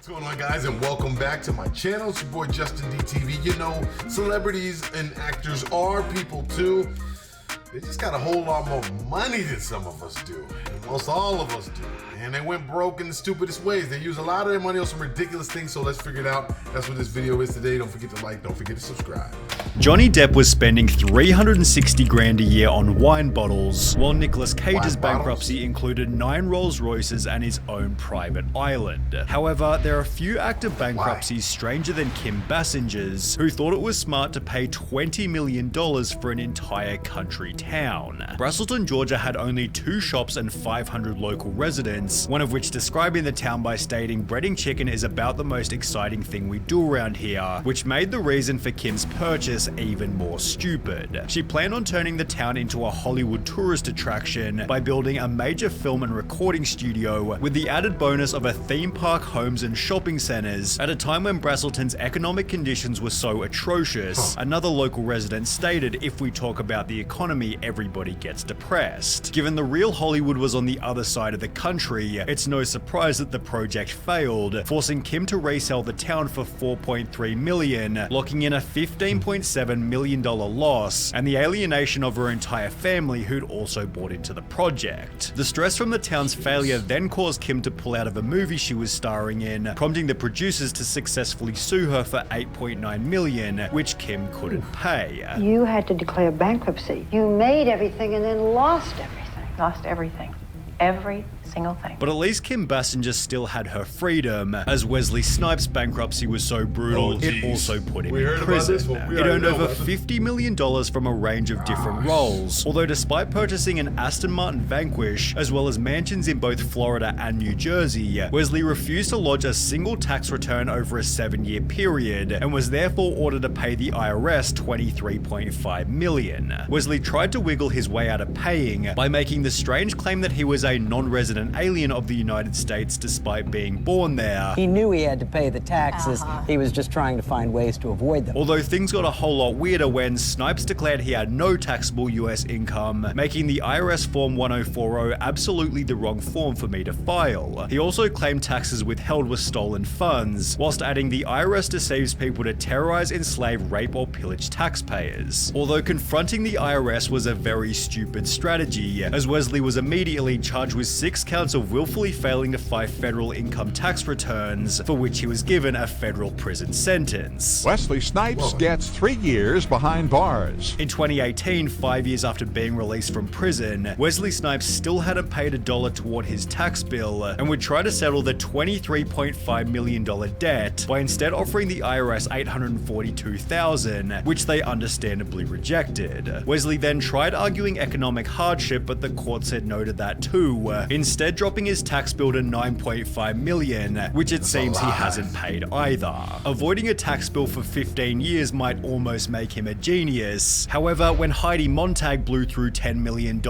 What's going on, guys, and welcome back to my channel. It's your boy Justin DTV. You know, celebrities and actors are people too. They just got a whole lot more money than some of us do, and most all of us do. And they went broke in the stupidest ways. They use a lot of their money on some ridiculous things, so let's figure it out. That's what this video is today. Don't forget to like, don't forget to subscribe. Johnny Depp was spending $360 grand a year on wine bottles, while Nicolas Cage's bankruptcy included 9 Rolls Royces and his own private island. However, there are a few active bankruptcies stranger than Kim Basinger's, who thought it was smart to pay $20 million for an entire country town. Braselton, Georgia had only 2 shops and 500 local residents, one of which describing the town by stating, "Breading chicken is about the most exciting thing we do around here," which made the reason for Kim's purchase even more stupid. She planned on turning the town into a Hollywood tourist attraction by building a major film and recording studio with the added bonus of a theme park, homes and shopping centers at a time when Braselton's economic conditions were so atrocious. Another local resident stated, "If we talk about the economy, everybody gets depressed." Given the real Hollywood was on the other side of the country, it's no surprise that the project failed, forcing Kim to resell the town for $4.3 million, locking in a $15.7 million loss and the alienation of her entire family, who'd also bought into the project. The stress from the town's failure then caused Kim to pull out of a movie she was starring in, prompting the producers to successfully sue her for $8.9 million, which Kim couldn't pay. You had to declare bankruptcy. You made everything and then lost everything. Lost everything. Every single thing. But at least Kim Basinger still had her freedom, as Wesley Snipes' bankruptcy was so brutal, it also put him in prison. It earned over $50 million from a range of different roles, although despite purchasing an Aston Martin Vanquish, as well as mansions in both Florida and New Jersey, Wesley refused to lodge a single tax return over a 7-year period, and was therefore ordered to pay the IRS $23.5 million. Wesley tried to wiggle his way out of paying by making the strange claim that he was a non-resident alien of the United States despite being born there. He knew he had to pay the taxes. He was just trying to find ways to avoid them. Although things got a whole lot weirder when Snipes declared he had no taxable US income, making the IRS Form 1040 absolutely the wrong form for me to file. He also claimed taxes withheld were stolen funds, whilst adding the IRS deceives people to terrorize, enslave, rape, or pillage taxpayers. Although confronting the IRS was a very stupid strategy, as Wesley was immediately charged with 6 counts of willfully failing to file federal income tax returns, for which he was given a federal prison sentence. Wesley Snipes gets 3 years behind bars. In 2018, 5 years after being released from prison, Wesley Snipes still hadn't paid $1 toward his tax bill and would try to settle the $23.5 million debt by instead offering the IRS $842,000, which they understandably rejected. Wesley then tried arguing economic hardship, but the court said no to that too, instead dropping his tax bill to $9.5 million, which it seems he hasn't paid either. Avoiding a tax bill for 15 years might almost make him a genius. However, when Heidi Montag blew through $10 million,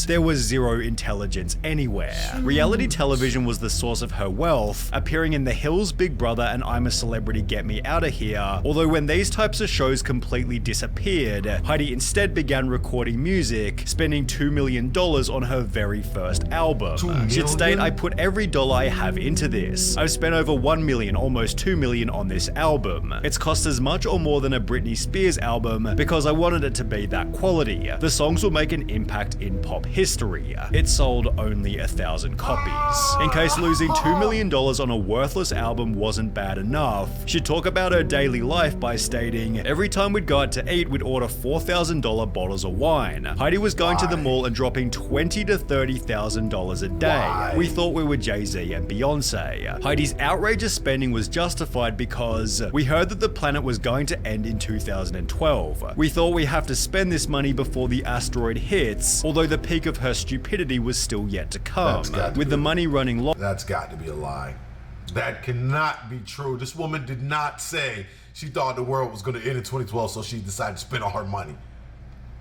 there was zero intelligence anywhere. Reality television was the source of her wealth, appearing in The Hills, Big Brother, and I'm a Celebrity, Get Me Outta Here. Although when these types of shows completely disappeared, Heidi instead began recording music, spending $2 million on her very first album. She'd state, "I put every dollar I have into this. I've spent over $1 million, almost $2 million on this album. It's cost as much or more than a Britney Spears album because I wanted it to be that quality. The songs will make an impact in pop history. It sold only 1,000 copies." In case losing $2 million on a worthless album wasn't bad enough, she'd talk about her daily life by stating, "Every time we'd go out to eat, we'd order $4,000 bottles of wine. Heidi was going to the mall and dropping $20,000 to $30,000 a day. We thought we were Jay-Z and Beyonce. Heidi's outrageous spending was justified because we heard that the planet was going to end in 2012. We thought we have to spend this money before the asteroid hits, although the peak of her stupidity was still yet to come. With the money running low." That's got to be a lie. That cannot be true. This woman did not say she thought the world was going to end in 2012, so she decided to spend all her money.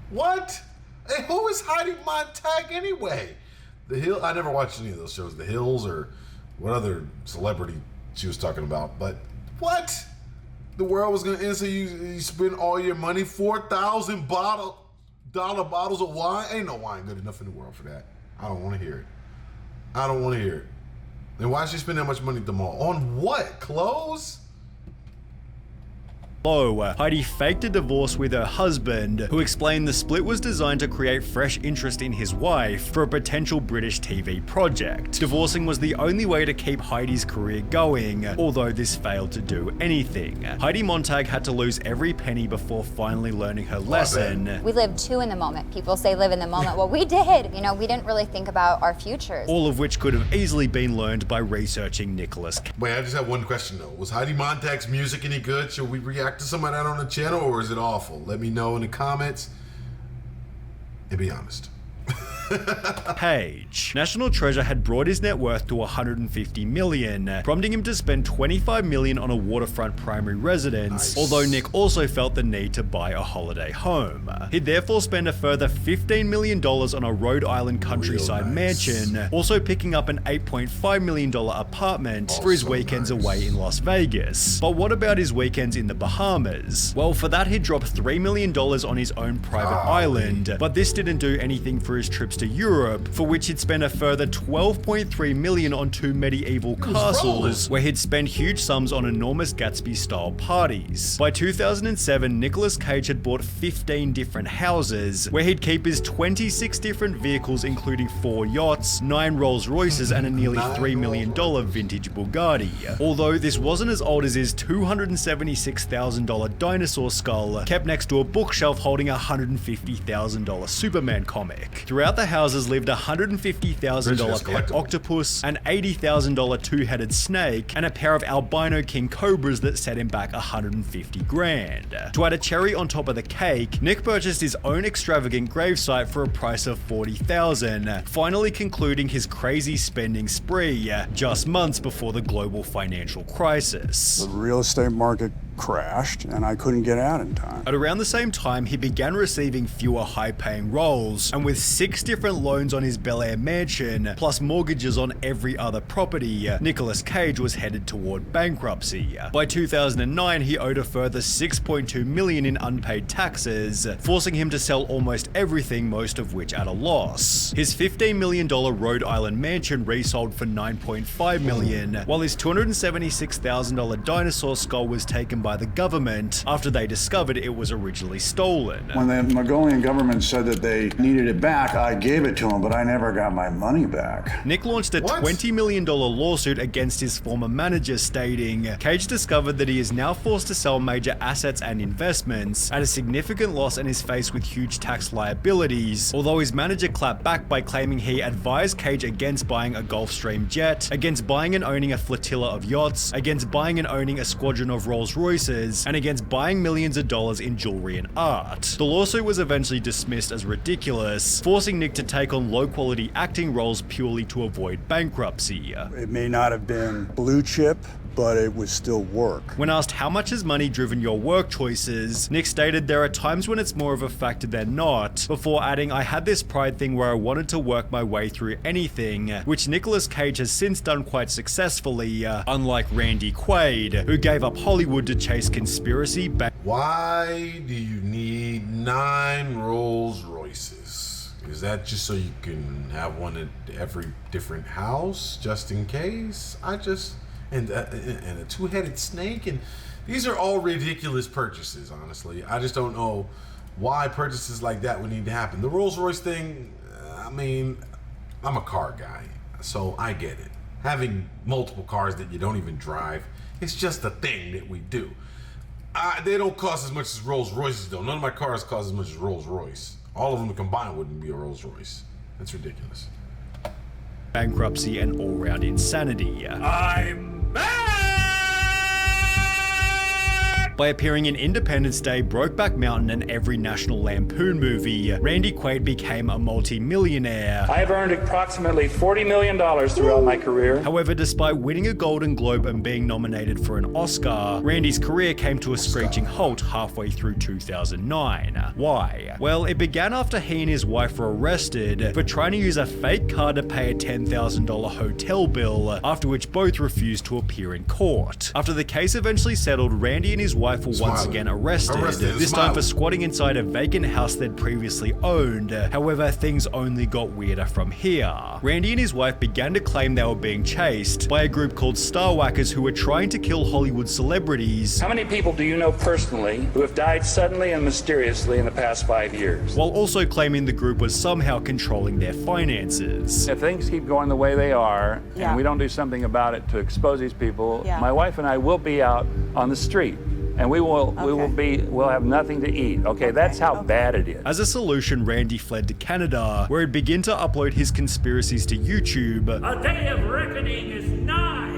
What? Hey, who is Heidi Montag anyway? The Hill. I never watched any of those shows. The Hills or what other celebrity she was talking about. But what? The world was gonna end, so you spend all your money, 4,000 dollar bottles of wine. Ain't no wine good enough in the world for that. I don't want to hear it. I don't want to hear it. Then why did she spend that much money at the mall? On what? Clothes? Heidi faked a divorce with her husband, who explained the split was designed to create fresh interest in his wife for a potential British TV project. Divorcing was the only way to keep Heidi's career going, although this failed to do anything. Heidi Montag had to lose every penny before finally learning her lesson. We live too in the moment. People say live in the moment. Well, we did. You know, we didn't really think about our futures. All of which could have easily been learned by researching Nicolas. Wait, I just have one question though. Was Heidi Montag's music any good? Should we react to some of that on the channel, or is it awful? Let me know in the comments and be honest. Page. National Treasure had brought his net worth to $150 million, prompting him to spend $25 million on a waterfront primary residence, although Nick also felt the need to buy a holiday home. He'd therefore spend a further $15 million on a Rhode Island countryside mansion, also picking up an $8.5 million apartment for his weekends away in Las Vegas. But what about his weekends in the Bahamas? Well, for that he'd drop $3 million on his own private island, but this didn't do anything for his trips to Europe, for which he'd spend a further $12.3 million on 2 medieval castles, where he'd spend huge sums on enormous Gatsby-style parties. By 2007, Nicolas Cage had bought 15 different houses, where he'd keep his 26 different vehicles, including 4 yachts, 9 Rolls Royces, and a nearly $3 million vintage Bugatti. Although this wasn't as old as his $276,000 dinosaur skull, kept next to a bookshelf holding a $150,000 Superman comic. Throughout the houses lived a $150,000 pet octopus, an $80,000 two-headed snake, and a pair of albino king cobras that set him back $150,000. To add a cherry on top of the cake, Nick purchased his own extravagant gravesite for a price of $40,000, finally concluding his crazy spending spree just months before the global financial crisis. The real estate market crashed and I couldn't get out in time. At around the same time, he began receiving fewer high-paying roles, and with 6 different loans on his Bel Air mansion, plus mortgages on every other property, Nicolas Cage was headed toward bankruptcy. By 2009, he owed a further $6.2 million in unpaid taxes, forcing him to sell almost everything, most of which at a loss. His $15 million Rhode Island mansion resold for $9.5 million, while his $276,000 dinosaur skull was taken by the government after they discovered it was originally stolen. When the Mongolian government said that they needed it back, I gave it to them, but I never got my money back. Nick launched a $20 million lawsuit against his former manager, stating, Cage discovered that he is now forced to sell major assets and investments at a significant loss and is faced with huge tax liabilities, although his manager clapped back by claiming he advised Cage against buying a Gulfstream jet, against buying and owning a flotilla of yachts, against buying and owning a squadron of Rolls Royces, and against buying millions of dollars in jewelry and art. The lawsuit was eventually dismissed as ridiculous, forcing Nick to take on low-quality acting roles purely to avoid bankruptcy. It may not have been blue chip, but it would still work. When asked how much has money driven your work choices, Nick stated there are times when it's more of a factor than not, before adding, I had this pride thing where I wanted to work my way through anything, which Nicolas Cage has since done quite successfully, unlike Randy Quaid, who gave up Hollywood to chase conspiracy back. Why do you need 9 Rolls Royces? Is that just so you can have one at every different house, just in case? And a 2-headed snake, and these are all ridiculous purchases, honestly. I just don't know why purchases like that would need to happen. The Rolls Royce thing, I mean, I'm a car guy, so I get it. Having multiple cars that you don't even drive, it's just a thing that we do. They don't cost as much as Rolls Royces, though. None of my cars cost as much as Rolls Royce. All of them combined wouldn't be a Rolls Royce. That's ridiculous. Bankruptcy and all-round insanity. I'm back! By appearing in Independence Day, Brokeback Mountain, and every National Lampoon movie, Randy Quaid became a multi-millionaire. I have earned approximately $40 million throughout my career. However, despite winning a Golden Globe and being nominated for an Oscar, Randy's career came to a screeching halt halfway through 2009. Why? Well, it began after he and his wife were arrested for trying to use a fake card to pay a $10,000 hotel bill, after which both refused to appear in court. After the case eventually settled, Randy and his wife wife were once again arrested, this time for squatting inside a vacant house they'd previously owned. However, things only got weirder from here. Randy and his wife began to claim they were being chased by a group called Star Whackers who were trying to kill Hollywood celebrities. How many people do you know personally who have died suddenly and mysteriously in the past 5 years? While also claiming the group was somehow controlling their finances. If things keep going the way they are, and we don't do something about it to expose these people, my wife and I will be out on the street. And we'll have nothing to eat. Okay, that's how bad it is. As a solution, Randy fled to Canada, where he'd begin to upload his conspiracies to YouTube. A day of reckoning is nigh.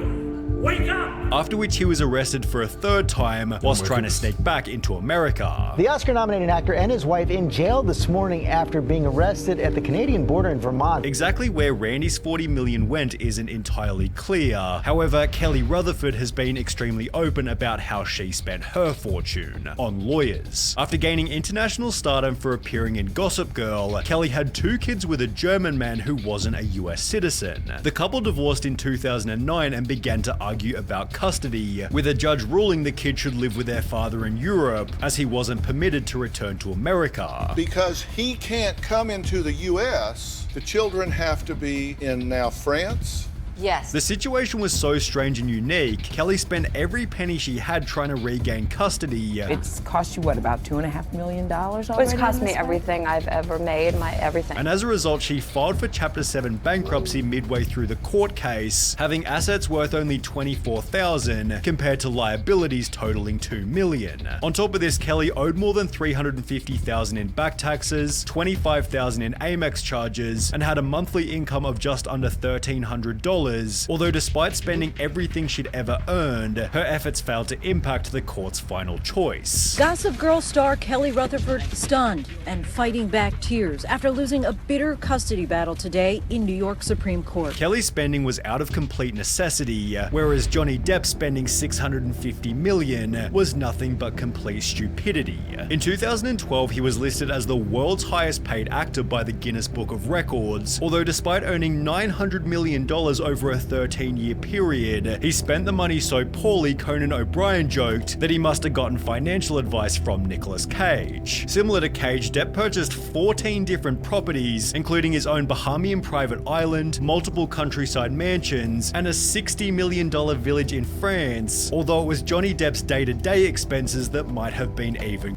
Wake up! After which he was arrested for a third time whilst trying to sneak back into America. The Oscar-nominated actor and his wife in jail this morning after being arrested at the Canadian border in Vermont. Exactly where Randy's $40 million went isn't entirely clear. However, Kelly Rutherford has been extremely open about how she spent her fortune on lawyers. After gaining international stardom for appearing in Gossip Girl, Kelly had 2 kids with a German man who wasn't a US citizen. The couple divorced in 2009 and began to argue about custody, with a judge ruling the kid should live with their father in Europe, as he wasn't permitted to return to America. Because he can't come into the US, the children have to be in now France. Yes. The situation was so strange and unique, Kelly spent every penny she had trying to regain custody. It's cost you, what, about $2.5 million already? It's cost me everything I've ever made, my everything. And as a result, she filed for Chapter 7 bankruptcy midway through the court case, having assets worth only $24,000 compared to liabilities totaling $2 million. On top of this, Kelly owed more than $350,000 in back taxes, $25,000 in Amex charges, and had a monthly income of just under $1,300. Although despite spending everything she'd ever earned, her efforts failed to impact the court's final choice. Gossip Girl star Kelly Rutherford stunned and fighting back tears after losing a bitter custody battle today in New York Supreme Court. Kelly's spending was out of complete necessity, whereas Johnny Depp spending $650 million was nothing but complete stupidity. In 2012, he was listed as the world's highest paid actor by the Guinness Book of Records, although despite earning $900 million over a 13-year period, he spent the money so poorly Conan O'Brien joked that he must have gotten financial advice from Nicolas Cage. Similar to Cage, Depp purchased 14 different properties, including his own Bahamian private island, multiple countryside mansions, and a $60 million village in France, although it was Johnny Depp's day-to-day expenses that might have been even.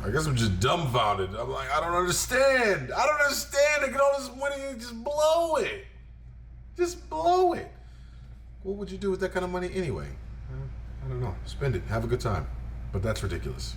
I guess I'm just dumbfounded. I'm like, I don't understand. They get all this money and just blow it. Just blow it. What would you do with that kind of money anyway? I don't know. Spend it. Have a good time. But that's ridiculous.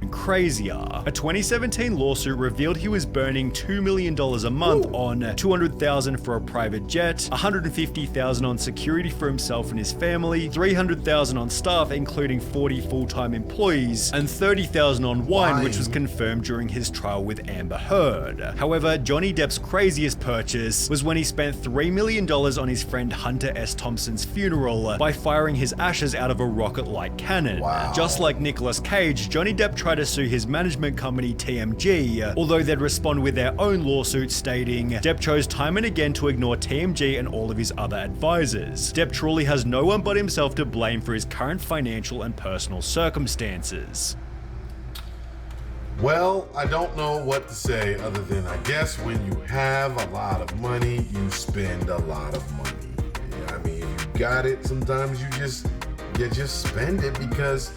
Crazier. A 2017 lawsuit revealed he was burning $2 million a month on $200,000 for a private jet, $150,000 on security for himself and his family, $300,000 on staff including 40 full-time employees, and $30,000 on wine, which was confirmed during his trial with Amber Heard. However, Johnny Depp's craziest purchase was when he spent $3 million on his friend Hunter S. Thompson's funeral by firing his ashes out of a rocket-like cannon. Wow. Just like Nicolas Cage, Johnny Depp tried to sue his management company TMG, although they'd respond with their own lawsuit stating Depp chose time and again to ignore TMG and all of his other advisors. Depp truly has no one but himself to blame for his current financial and personal circumstances. Well, I don't know what to say other than I guess when you have a lot of money, you spend a lot of money. Yeah, I mean, if you got it, sometimes you just spend it because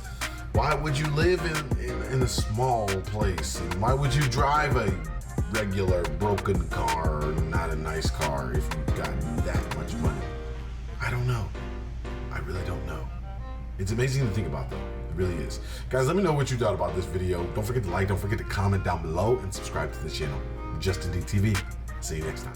why would you live in a small place? And why would you drive a regular broken car or not a nice car if you've got that much money? I don't know. I really don't know. It's amazing to think about though. It really is. Guys, let me know what you thought about this video. Don't forget to like, don't forget to comment down below and subscribe to the channel. Justin D TV. See you next time.